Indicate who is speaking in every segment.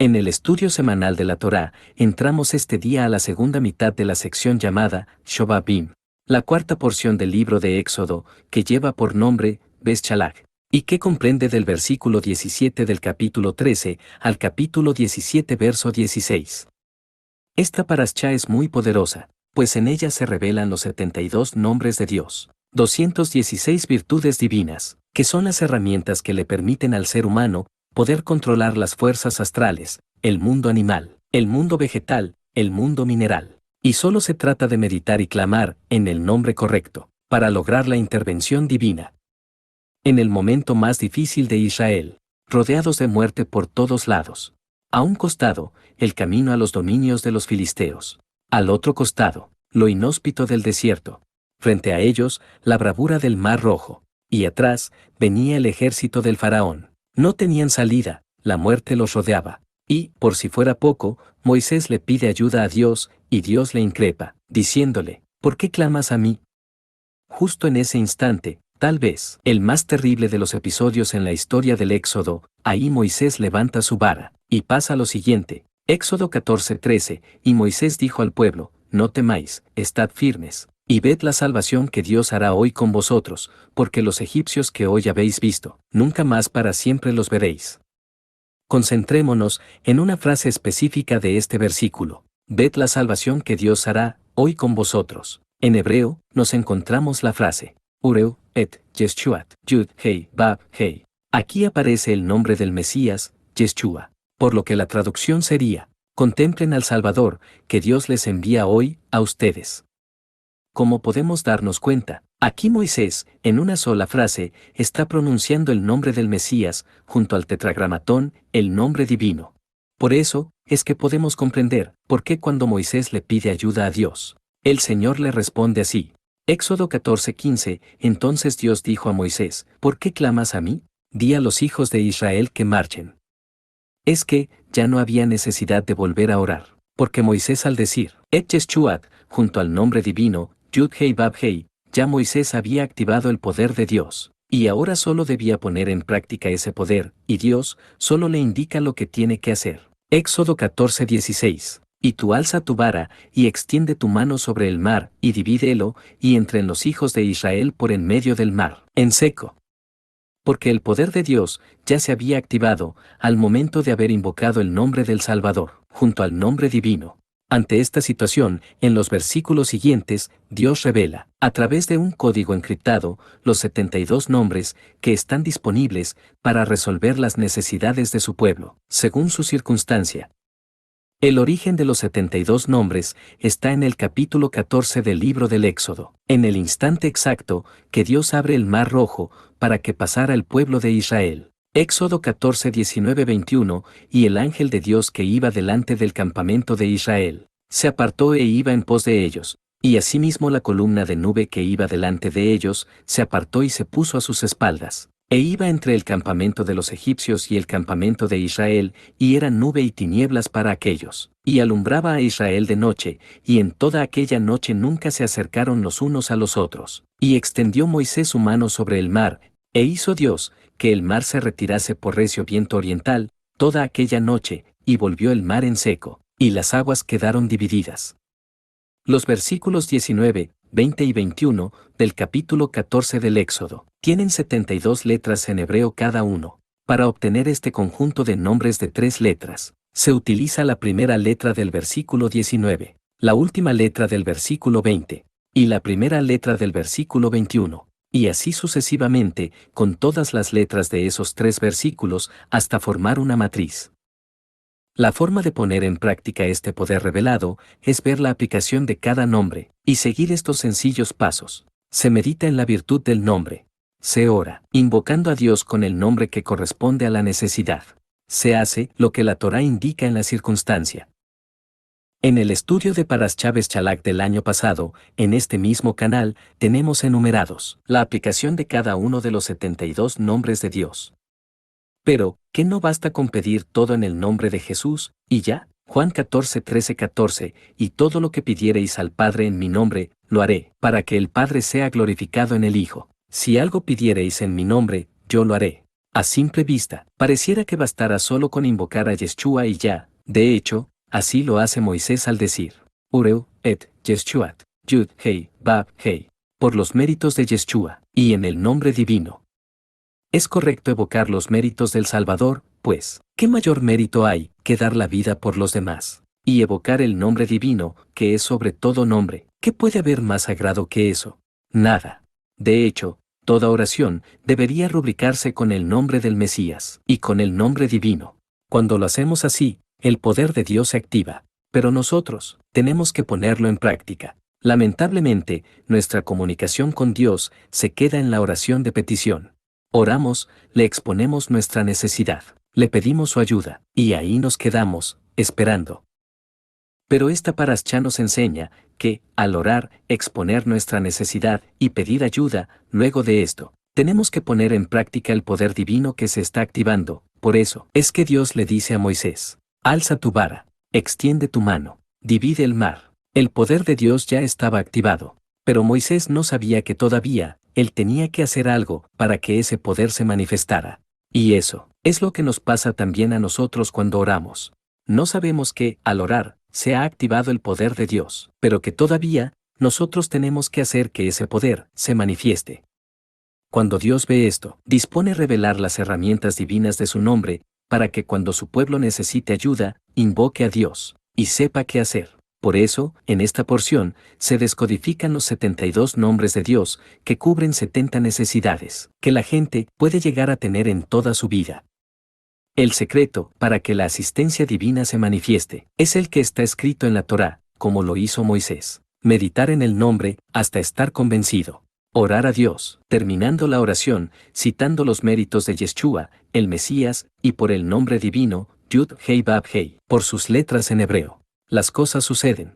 Speaker 1: En el estudio semanal de la Torá, entramos este día a la segunda mitad de la sección llamada Shobabim, la cuarta porción del libro de Éxodo, que lleva por nombre Beschalach, y que comprende del versículo 17 del capítulo 13 al capítulo 17 verso 16. Esta parashá es muy poderosa, pues en ella se revelan los 72 nombres de Dios, 216 virtudes divinas, que son las herramientas que le permiten al ser humano poder controlar las fuerzas astrales, el mundo animal, el mundo vegetal, el mundo mineral. Y solo se trata de meditar y clamar en el nombre correcto, para lograr la intervención divina. En el momento más difícil de Israel, rodeados de muerte por todos lados. A un costado, el camino a los dominios de los filisteos. Al otro costado, lo inhóspito del desierto. Frente a ellos, la bravura del Mar Rojo. Y atrás, venía el ejército del faraón. No tenían salida, la muerte los rodeaba. Y, por si fuera poco, Moisés le pide ayuda a Dios, y Dios le increpa, diciéndole, ¿por qué clamas a mí? Justo en ese instante, tal vez, el más terrible de los episodios en la historia del Éxodo, ahí Moisés levanta su vara, y pasa lo siguiente. Éxodo 14:13, y Moisés dijo al pueblo, no temáis, estad firmes, y ved la salvación que Dios hará hoy con vosotros, porque los egipcios que hoy habéis visto, nunca más para siempre los veréis. Concentrémonos en una frase específica de este versículo. Ved la salvación que Dios hará hoy con vosotros. En hebreo, nos encontramos la frase, Ureu, et, Yeshuat, Yud, Hei, Bab, Hei. Aquí aparece el nombre del Mesías, Yeshua, por lo que la traducción sería, contemplen al Salvador, que Dios les envía hoy, a ustedes. Como podemos darnos cuenta, aquí Moisés, en una sola frase, está pronunciando el nombre del Mesías, junto al tetragramatón, el nombre divino. Por eso, es que podemos comprender por qué cuando Moisés le pide ayuda a Dios, el Señor le responde así. Éxodo 14:15, entonces Dios dijo a Moisés, ¿por qué clamas a mí? Di a los hijos de Israel que marchen. Es que, ya no había necesidad de volver a orar, porque Moisés al decir, Et Yeshuat, junto al nombre divino, Yud Hei Bab Hei, ya Moisés había activado el poder de Dios, y ahora solo debía poner en práctica ese poder, y Dios solo le indica lo que tiene que hacer. Éxodo 14:16. Y tú alza tu vara, y extiende tu mano sobre el mar, y divídelo, y entre en los hijos de Israel por en medio del mar, en seco. Porque el poder de Dios ya se había activado al momento de haber invocado el nombre del Salvador, junto al nombre divino. Ante esta situación, en los versículos siguientes, Dios revela, a través de un código encriptado, los 72 nombres que están disponibles para resolver las necesidades de su pueblo, según su circunstancia. El origen de los 72 nombres está en el capítulo 14 del libro del Éxodo, en el instante exacto que Dios abre el Mar Rojo para que pasara el pueblo de Israel. Éxodo 14, 19, 21, y el ángel de Dios que iba delante del campamento de Israel, se apartó e iba en pos de ellos, y asimismo la columna de nube que iba delante de ellos, se apartó y se puso a sus espaldas, e iba entre el campamento de los egipcios y el campamento de Israel, y era nube y tinieblas para aquellos, y alumbraba a Israel de noche, y en toda aquella noche nunca se acercaron los unos a los otros, y extendió Moisés su mano sobre el mar, e hizo Dios que el mar se retirase por recio viento oriental, toda aquella noche, y volvió el mar en seco, y las aguas quedaron divididas. Los versículos 19, 20 y 21 del capítulo 14 del Éxodo tienen 72 letras en hebreo cada uno. Para obtener este conjunto de nombres de 3 letras, se utiliza la primera letra del versículo 19, la última letra del versículo 20, y la primera letra del versículo 21. Y así sucesivamente, con todas las letras de esos 3 versículos, hasta formar una matriz. La forma de poner en práctica este poder revelado es ver la aplicación de cada nombre, y seguir estos sencillos pasos. Se medita en la virtud del nombre. Se ora, invocando a Dios con el nombre que corresponde a la necesidad. Se hace lo que la Torá indica en la circunstancia. En el estudio de Parashá Beschalach del año pasado, en este mismo canal, tenemos enumerados la aplicación de cada uno de los 72 nombres de Dios. Pero, ¿qué no basta con pedir todo en el nombre de Jesús, y ya? Juan 14, 13, 14, y todo lo que pidiereis al Padre en mi nombre, lo haré, para que el Padre sea glorificado en el Hijo. Si algo pidiereis en mi nombre, yo lo haré. A simple vista, pareciera que bastara solo con invocar a Yeshua y ya. De hecho, así lo hace Moisés al decir, Ureu, et, Yeshuat, Yud, Hei, Bab, Hei, por los méritos de Yeshua, y en el nombre divino. Es correcto evocar los méritos del Salvador, pues, ¿qué mayor mérito hay que dar la vida por los demás? Y evocar el nombre divino, que es sobre todo nombre, ¿qué puede haber más sagrado que eso? Nada. De hecho, toda oración debería rubricarse con el nombre del Mesías y con el nombre divino. Cuando lo hacemos así, el poder de Dios se activa, pero nosotros tenemos que ponerlo en práctica. Lamentablemente, nuestra comunicación con Dios se queda en la oración de petición. Oramos, le exponemos nuestra necesidad, le pedimos su ayuda, y ahí nos quedamos, esperando. Pero esta parashá nos enseña que, al orar, exponer nuestra necesidad y pedir ayuda, luego de esto, tenemos que poner en práctica el poder divino que se está activando. Por eso, es que Dios le dice a Moisés, alza tu vara, extiende tu mano, divide el mar. El poder de Dios ya estaba activado, pero Moisés no sabía que todavía, él tenía que hacer algo para que ese poder se manifestara. Y eso, es lo que nos pasa también a nosotros cuando oramos. No sabemos que, al orar, se ha activado el poder de Dios, pero que todavía, nosotros tenemos que hacer que ese poder se manifieste. Cuando Dios ve esto, dispone revelar las herramientas divinas de su nombre, para que cuando su pueblo necesite ayuda, invoque a Dios, y sepa qué hacer. Por eso, en esta porción, se descodifican los 72 nombres de Dios, que cubren 70 necesidades, que la gente puede llegar a tener en toda su vida. El secreto, para que la asistencia divina se manifieste, es el que está escrito en la Torá, como lo hizo Moisés. Meditar en el nombre, hasta estar convencido. Orar a Dios, terminando la oración, citando los méritos de Yeshua, el Mesías, y por el nombre divino, Yud, Hei, Bab, Hei, por sus letras en hebreo. Las cosas suceden.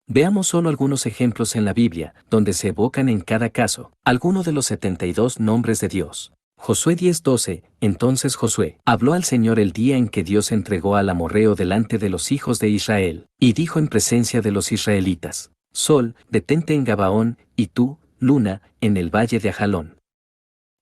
Speaker 1: Veamos solo algunos ejemplos en la Biblia, donde se evocan en cada caso, alguno de los 72 nombres de Dios. Josué 10:12, entonces Josué habló al Señor el día en que Dios entregó al amorreo delante de los hijos de Israel, y dijo en presencia de los israelitas, Sol, detente en Gabaón, y tú, Luna, en el valle de Ajalón.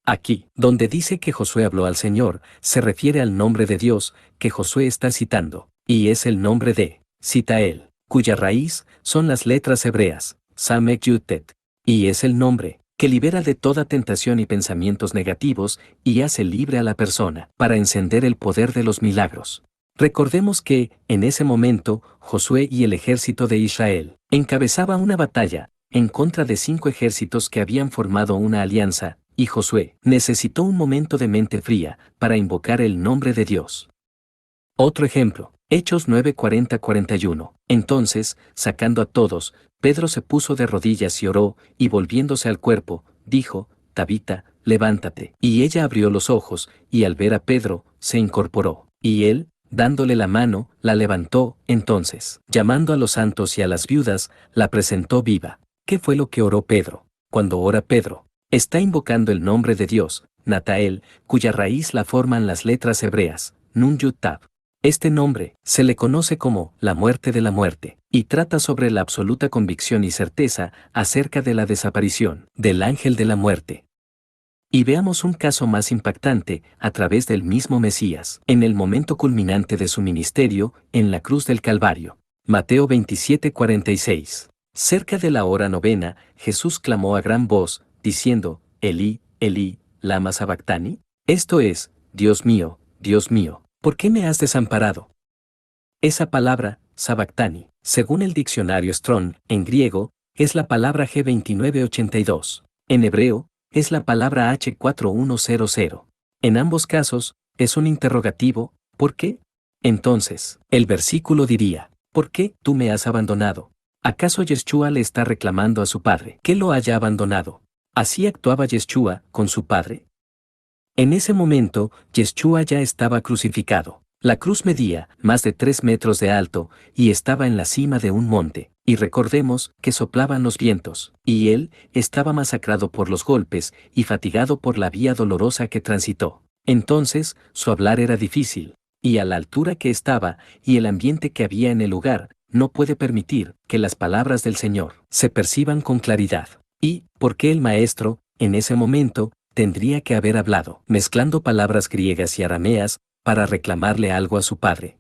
Speaker 1: Aquí, donde dice que Josué habló al Señor, se refiere al nombre de Dios, que Josué está citando, y es el nombre de Sitael, cuya raíz son las letras hebreas, Samek Yutet, y es el nombre que libera de toda tentación y pensamientos negativos y hace libre a la persona para encender el poder de los milagros. Recordemos que, en ese momento, Josué y el ejército de Israel encabezaba una batalla en contra de 5 ejércitos que habían formado una alianza, y Josué necesitó un momento de mente fría para invocar el nombre de Dios. Otro ejemplo, Hechos 9:40-41. Entonces, sacando a todos, Pedro se puso de rodillas y oró, y volviéndose al cuerpo, dijo, Tabita, levántate. Y ella abrió los ojos, y al ver a Pedro, se incorporó. Y él, dándole la mano, la levantó. Entonces, llamando a los santos y a las viudas, la presentó viva. ¿Qué fue lo que oró Pedro? Cuando ora Pedro, está invocando el nombre de Dios, Natael, cuya raíz la forman las letras hebreas, Nun Yud Tav. Este nombre se le conoce como la muerte de la muerte, y trata sobre la absoluta convicción y certeza acerca de la desaparición del ángel de la muerte. Y veamos un caso más impactante a través del mismo Mesías, en el momento culminante de su ministerio, en la cruz del Calvario. Mateo 27:46. Cerca de la hora novena, Jesús clamó a gran voz, diciendo, Elí, Elí, lama sabactani. Esto es, Dios mío, ¿por qué me has desamparado? Esa palabra, sabactani, según el diccionario Strong, en griego, es la palabra G2982. En hebreo, es la palabra H4100. En ambos casos, es un interrogativo, ¿por qué? Entonces, el versículo diría, ¿por qué tú me has abandonado? ¿Acaso Yeshua le está reclamando a su padre que lo haya abandonado? ¿Así actuaba Yeshua con su padre? En ese momento, Yeshua ya estaba crucificado. La cruz medía más de 3 metros de alto y estaba en la cima de un monte, y recordemos que soplaban los vientos, y él estaba masacrado por los golpes y fatigado por la vía dolorosa que transitó. Entonces, su hablar era difícil, y a la altura que estaba y el ambiente que había en el lugar, no puede permitir que las palabras del Señor se perciban con claridad. Y, ¿por qué el maestro, en ese momento, tendría que haber hablado, mezclando palabras griegas y arameas, para reclamarle algo a su padre.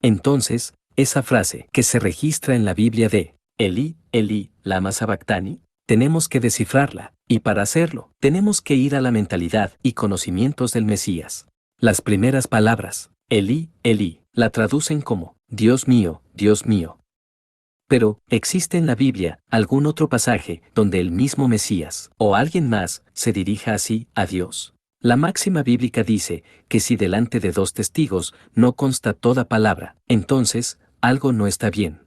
Speaker 1: Entonces, esa frase que se registra en la Biblia de Elí, Elí, lama sabactani, tenemos que descifrarla, y para hacerlo, tenemos que ir a la mentalidad y conocimientos del Mesías. Las primeras palabras, Elí, Elí, la traducen como Dios mío, Dios mío. Pero, ¿existe en la Biblia algún otro pasaje donde el mismo Mesías, o alguien más, se dirija así a Dios? La máxima bíblica dice que si delante de 2 testigos no consta toda palabra, entonces, algo no está bien.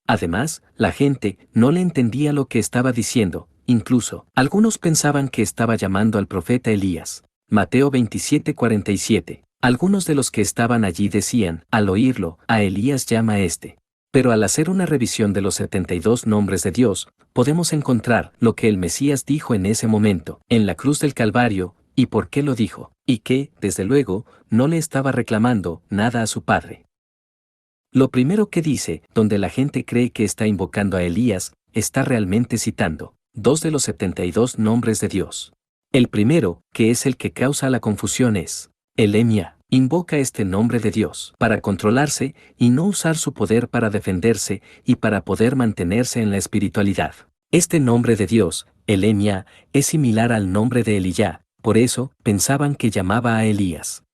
Speaker 1: Además, la gente no le entendía lo que estaba diciendo, incluso, algunos pensaban que estaba llamando al profeta Elías. Mateo 27:47. Algunos de los que estaban allí decían, al oírlo, a Elías llama a este. Pero al hacer una revisión de los 72 nombres de Dios, podemos encontrar lo que el Mesías dijo en ese momento, en la cruz del Calvario, y por qué lo dijo, y que, desde luego, no le estaba reclamando nada a su padre. Lo primero que dice, donde la gente cree que está invocando a Elías, está realmente citando 2 de los 72 nombres de Dios. El primero, que es el que causa la confusión, es Elemia. Invoca este nombre de Dios para controlarse y no usar su poder para defenderse y para poder mantenerse en la espiritualidad. Este nombre de Dios, Elemia, es similar al nombre de Eliyá, por eso pensaban que llamaba a Elías.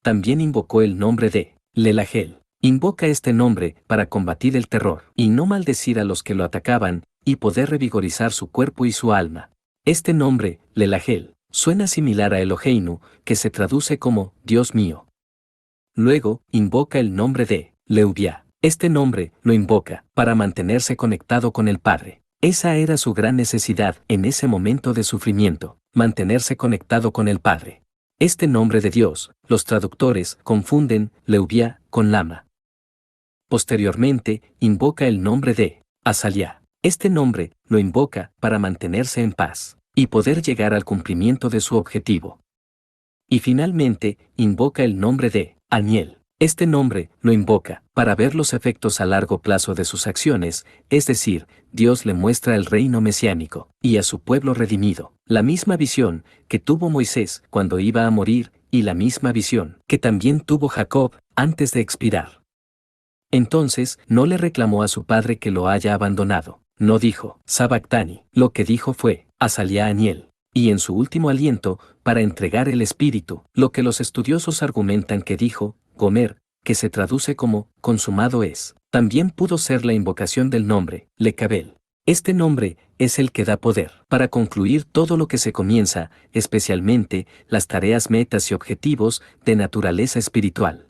Speaker 1: También invocó el nombre de Lelagel. Invoca este nombre para combatir el terror y no maldecir a los que lo atacaban y poder revigorizar su cuerpo y su alma. Este nombre, Lelagel, suena similar a Eloheinu, que se traduce como Dios mío. Luego, invoca el nombre de Leubia. Este nombre lo invoca para mantenerse conectado con el Padre. Esa era su gran necesidad en ese momento de sufrimiento, mantenerse conectado con el Padre. Este nombre de Dios, los traductores confunden Leubia con Lama. Posteriormente, invoca el nombre de Azaliá. Este nombre lo invoca para mantenerse en paz y poder llegar al cumplimiento de su objetivo. Y finalmente, invoca el nombre de Aniel. Este nombre lo invoca para ver los efectos a largo plazo de sus acciones, es decir, Dios le muestra el reino mesiánico y a su pueblo redimido, la misma visión que tuvo Moisés cuando iba a morir y la misma visión que también tuvo Jacob antes de expirar. Entonces, no le reclamó a su padre que lo haya abandonado. No dijo, Sabactani. Lo que dijo fue, Azaliá Aniel. Y en su último aliento, para entregar el espíritu, lo que los estudiosos argumentan que dijo, Gomer, que se traduce como, consumado es. También pudo ser la invocación del nombre, Lecabel. Este nombre es el que da poder para concluir todo lo que se comienza, especialmente las tareas, metas y objetivos de naturaleza espiritual.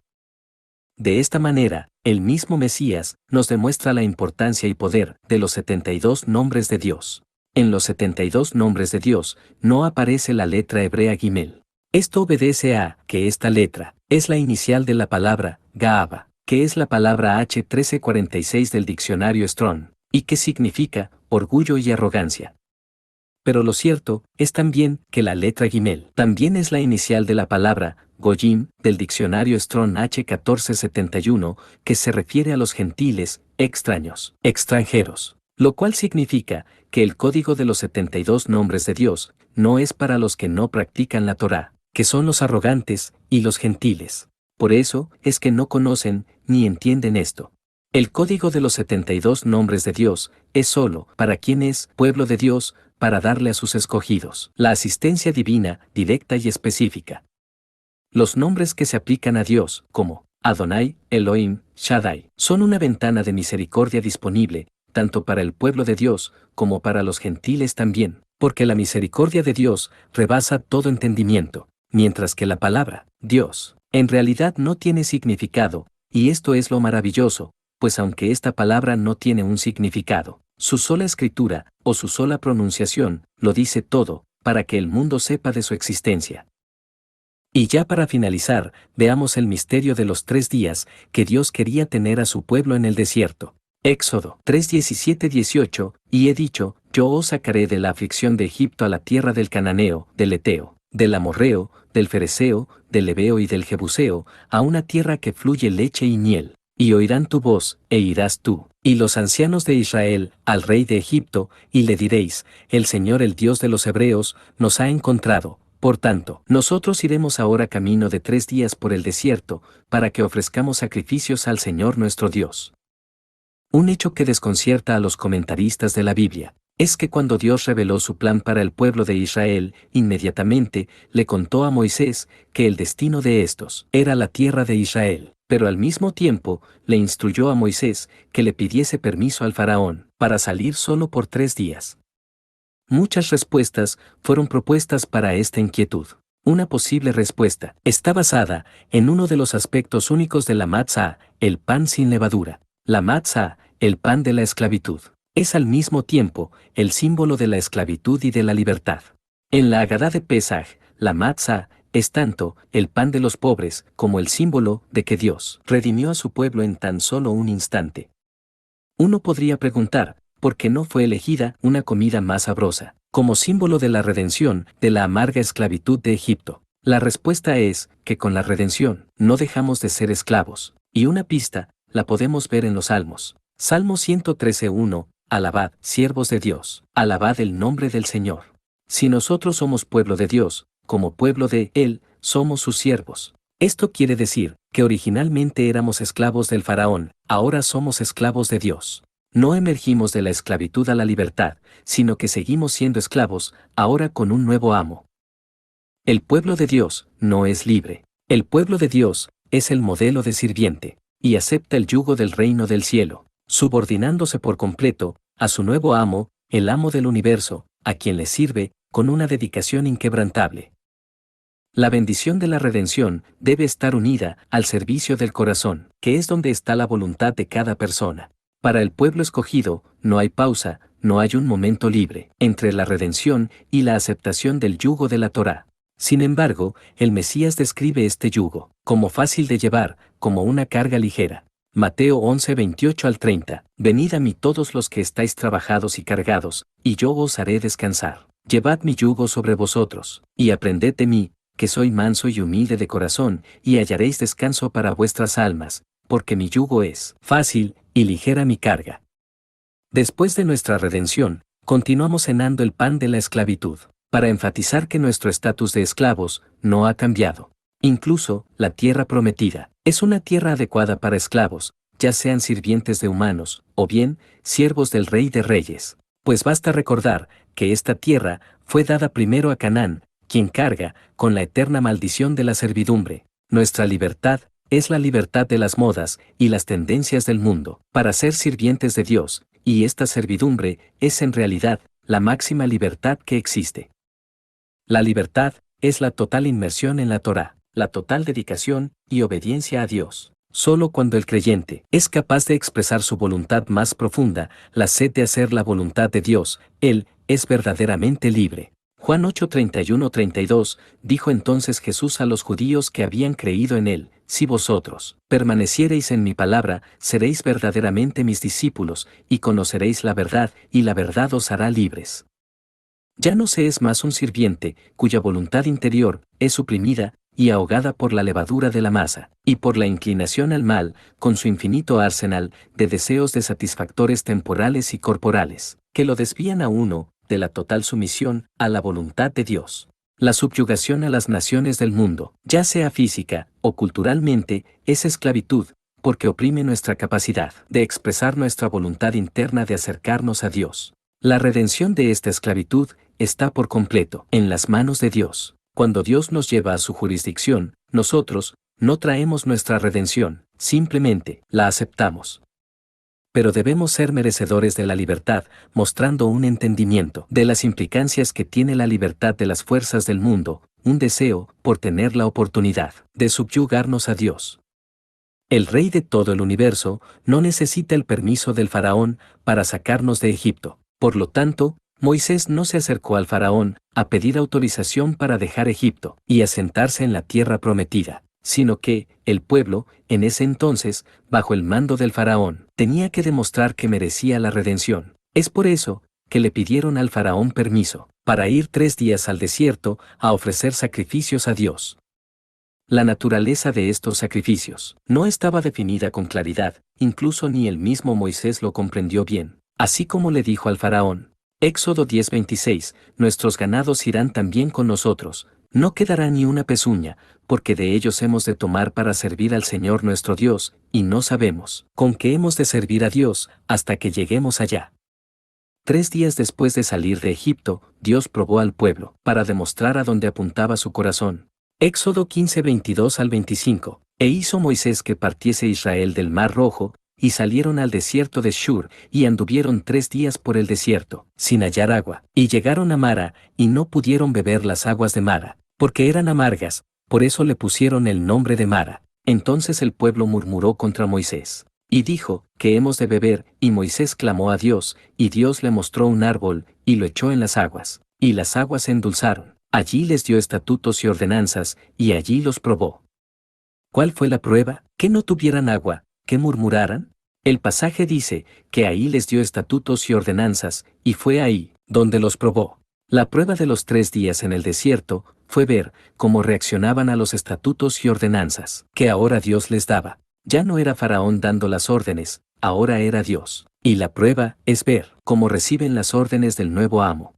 Speaker 1: De esta manera, el mismo Mesías nos demuestra la importancia y poder de los 72 nombres de Dios. En los 72 nombres de Dios no aparece la letra hebrea Gimel. Esto obedece a que esta letra es la inicial de la palabra Gaaba, que es la palabra H1346 del diccionario Strong, y que significa orgullo y arrogancia. Pero lo cierto es también que la letra Gimel también es la inicial de la palabra Goyim del diccionario Strong H1471, que se refiere a los gentiles, extraños, extranjeros, lo cual significa que el código de los 72 nombres de Dios no es para los que no practican la Torá, que son los arrogantes y los gentiles. Por eso es que no conocen ni entienden esto. El código de los 72 nombres de Dios es solo para quien es pueblo de Dios, para darle a sus escogidos la asistencia divina, directa y específica. Los nombres que se aplican a Dios, como Adonai, Elohim, Shaddai, son una ventana de misericordia disponible, tanto para el pueblo de Dios, como para los gentiles también, porque la misericordia de Dios rebasa todo entendimiento, mientras que la palabra, Dios, en realidad no tiene significado, y esto es lo maravilloso, pues aunque esta palabra no tiene un significado, su sola escritura, o su sola pronunciación, lo dice todo, para que el mundo sepa de su existencia. Y ya para finalizar, veamos el misterio de los 3 días que Dios quería tener a su pueblo en el desierto. Éxodo 3:17-18, y he dicho, yo os sacaré de la aflicción de Egipto a la tierra del Cananeo, del Eteo, del Amorreo, del Fereceo, del Heveo y del Jebuseo, a una tierra que fluye leche y miel. Y oirán tu voz, e irás tú, y los ancianos de Israel, al rey de Egipto, y le diréis, el Señor el Dios de los Hebreos, nos ha encontrado. Por tanto, nosotros iremos ahora camino de 3 días por el desierto, para que ofrezcamos sacrificios al Señor nuestro Dios. Un hecho que desconcierta a los comentaristas de la Biblia es que cuando Dios reveló su plan para el pueblo de Israel, inmediatamente le contó a Moisés que el destino de estos era la tierra de Israel, pero al mismo tiempo le instruyó a Moisés que le pidiese permiso al faraón para salir solo por 3 días. Muchas respuestas fueron propuestas para esta inquietud. Una posible respuesta está basada en uno de los aspectos únicos de la matzá, el pan sin levadura. La matzá, el pan de la esclavitud, es al mismo tiempo el símbolo de la esclavitud y de la libertad. En la Agadá de Pesaj, la matzá es tanto el pan de los pobres como el símbolo de que Dios redimió a su pueblo en tan solo un instante. Uno podría preguntar, ¿por qué no fue elegida una comida más sabrosa, como símbolo de la redención de la amarga esclavitud de Egipto? La respuesta es que con la redención no dejamos de ser esclavos, y una pista la podemos ver en los Salmos. Salmo 113:1, alabad, siervos de Dios, alabad el nombre del Señor. Si nosotros somos pueblo de Dios, como pueblo de Él, somos sus siervos. Esto quiere decir que originalmente éramos esclavos del faraón, ahora somos esclavos de Dios. No emergimos de la esclavitud a la libertad, sino que seguimos siendo esclavos, ahora con un nuevo amo. El pueblo de Dios no es libre. El pueblo de Dios es el modelo de sirviente, y acepta el yugo del reino del cielo, subordinándose por completo a su nuevo amo, el amo del universo, a quien le sirve con una dedicación inquebrantable. La bendición de la redención debe estar unida al servicio del corazón, que es donde está la voluntad de cada persona. Para el pueblo escogido, no hay pausa, no hay un momento libre entre la redención y la aceptación del yugo de la Torá. Sin embargo, el Mesías describe este yugo como fácil de llevar, como una carga ligera. Mateo 11:28-30. Venid a mí todos los que estáis trabajados y cargados, y yo os haré descansar. Llevad mi yugo sobre vosotros, y aprended de mí, que soy manso y humilde de corazón, y hallaréis descanso para vuestras almas, porque mi yugo es fácil y ligera mi carga. Después de nuestra redención, continuamos cenando el pan de la esclavitud, para enfatizar que nuestro estatus de esclavos no ha cambiado. Incluso, la tierra prometida es una tierra adecuada para esclavos, ya sean sirvientes de humanos, o bien, siervos del Rey de Reyes. Pues basta recordar que esta tierra fue dada primero a Canaán, quien carga con la eterna maldición de la servidumbre. Nuestra libertad es la libertad de las modas y las tendencias del mundo, para ser sirvientes de Dios, y esta servidumbre es en realidad la máxima libertad que existe. La libertad es la total inmersión en la Torá, la total dedicación y obediencia a Dios. Solo cuando el creyente es capaz de expresar su voluntad más profunda, la sed de hacer la voluntad de Dios, él es verdaderamente libre. Juan 8:31-32, dijo entonces Jesús a los judíos que habían creído en él: si vosotros permaneciereis en mi palabra, seréis verdaderamente mis discípulos, y conoceréis la verdad, y la verdad os hará libres. Ya no se es más un sirviente, cuya voluntad interior es suprimida y ahogada por la levadura de la masa, y por la inclinación al mal, con su infinito arsenal de deseos de satisfactores temporales y corporales, que lo desvían a uno de la total sumisión a la voluntad de Dios. La subyugación a las naciones del mundo, ya sea física o culturalmente, es esclavitud, porque oprime nuestra capacidad de expresar nuestra voluntad interna de acercarnos a Dios. La redención de esta esclavitud está por completo en las manos de Dios. Cuando Dios nos lleva a su jurisdicción, nosotros no traemos nuestra redención, simplemente la aceptamos. Pero debemos ser merecedores de la libertad, mostrando un entendimiento de las implicancias que tiene la libertad de las fuerzas del mundo, un deseo por tener la oportunidad de subyugarnos a Dios. El Rey de todo el universo no necesita el permiso del faraón para sacarnos de Egipto. Por lo tanto, Moisés no se acercó al faraón a pedir autorización para dejar Egipto y asentarse en la tierra prometida, sino que, el pueblo, en ese entonces, bajo el mando del faraón, tenía que demostrar que merecía la redención. Es por eso que le pidieron al faraón permiso para ir 3 días al desierto a ofrecer sacrificios a Dios. La naturaleza de estos sacrificios no estaba definida con claridad, incluso ni el mismo Moisés lo comprendió bien. Así como le dijo al faraón, Éxodo 10:26, nuestros ganados irán también con nosotros, no quedará ni una pezuña, porque de ellos hemos de tomar para servir al Señor nuestro Dios, y no sabemos con qué hemos de servir a Dios hasta que lleguemos allá. 3 días después de salir de Egipto, Dios probó al pueblo, para demostrar a dónde apuntaba su corazón. Éxodo 15:22 al 25. E hizo Moisés que partiese Israel del Mar Rojo, y salieron al desierto de Shur, y anduvieron 3 días por el desierto, sin hallar agua, y llegaron a Mara, y no pudieron beber las aguas de Mara, porque eran amargas, por eso le pusieron el nombre de Mara. Entonces el pueblo murmuró contra Moisés, y dijo, ¿qué hemos de beber? Y Moisés clamó a Dios, y Dios le mostró un árbol, y lo echó en las aguas, y las aguas se endulzaron. Allí les dio estatutos y ordenanzas, y allí los probó. ¿Cuál fue la prueba? Que no tuvieran agua, que murmuraran. El pasaje dice, que ahí les dio estatutos y ordenanzas, y fue ahí, donde los probó. La prueba de los 3 días en el desierto, fue ver cómo reaccionaban a los estatutos y ordenanzas, que ahora Dios les daba. Ya no era Faraón dando las órdenes, ahora era Dios. Y la prueba es ver cómo reciben las órdenes del nuevo amo.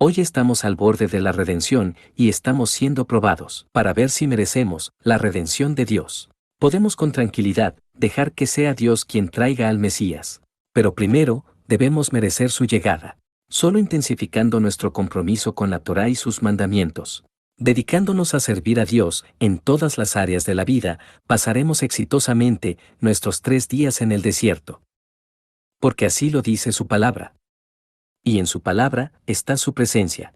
Speaker 1: Hoy estamos al borde de la redención y estamos siendo probados para ver si merecemos la redención de Dios. Podemos con tranquilidad dejar que sea Dios quien traiga al Mesías, pero primero debemos merecer su llegada. Solo intensificando nuestro compromiso con la Torá y sus mandamientos, dedicándonos a servir a Dios en todas las áreas de la vida, pasaremos exitosamente nuestros 3 días en el desierto. Porque así lo dice su palabra. Y en su palabra está su presencia.